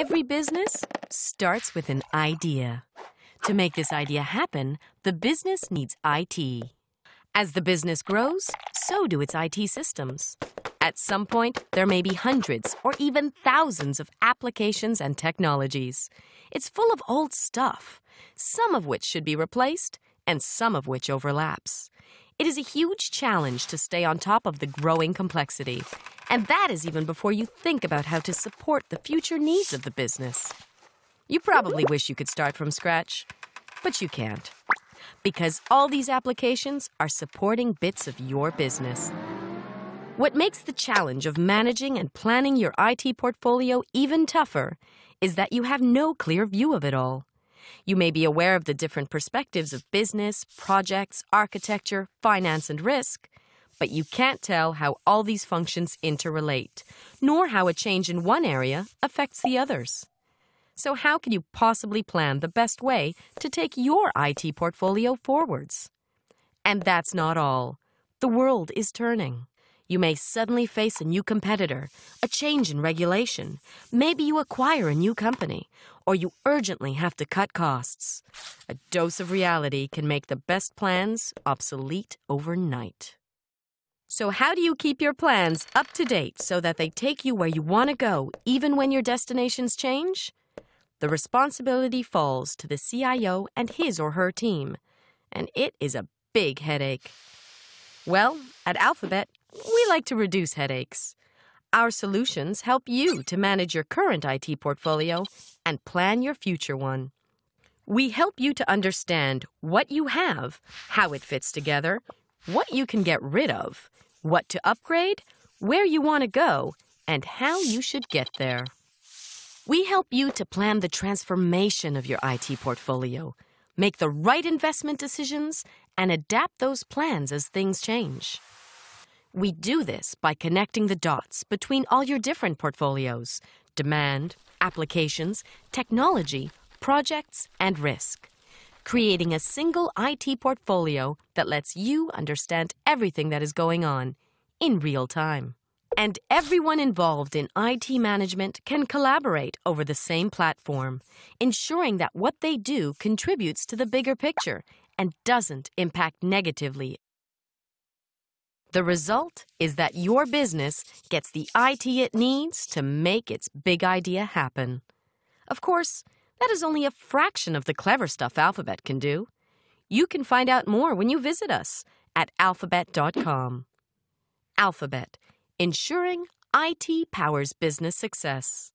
Every business starts with an idea. To make this idea happen, the business needs IT. As the business grows, so do its IT systems. At some point, there may be hundreds or even thousands of applications and technologies. It's full of old stuff, some of which should be replaced and some of which overlaps. It is a huge challenge to stay on top of the growing complexity, and that is even before you think about how to support the future needs of the business. You probably wish you could start from scratch, but you can't, because all these applications are supporting bits of your business. What makes the challenge of managing and planning your IT portfolio even tougher is that you have no clear view of it all. You may be aware of the different perspectives of business, projects, architecture, finance, and risk, but you can't tell how all these functions interrelate, nor how a change in one area affects the others. So how can you possibly plan the best way to take your IT portfolio forwards? And that's not all. The world is turning. You may suddenly face a new competitor, a change in regulation. Maybe you acquire a new company, or you urgently have to cut costs. A dose of reality can make the best plans obsolete overnight. So how do you keep your plans up to date so that they take you where you want to go, even when your destinations change? The responsibility falls to the CIO and his or her team, and it is a big headache. Well, at Alphabet, we like to reduce headaches. Our solutions help you to manage your current IT portfolio and plan your future one. We help you to understand what you have, how it fits together, what you can get rid of, what to upgrade, where you want to go, and how you should get there. We help you to plan the transformation of your IT portfolio, make the right investment decisions, and adapt those plans as things change. We do this by connecting the dots between all your different portfolios: demand, applications, technology, projects, and risk, creating a single IT portfolio that lets you understand everything that is going on in real time. And everyone involved in IT management can collaborate over the same platform, ensuring that what they do contributes to the bigger picture and doesn't impact negatively. The result is that your business gets the IT it needs to make its big idea happen. Of course, that is only a fraction of the clever stuff Alphabet can do. You can find out more when you visit us at alphabet.com. Alphabet, ensuring IT powers business success.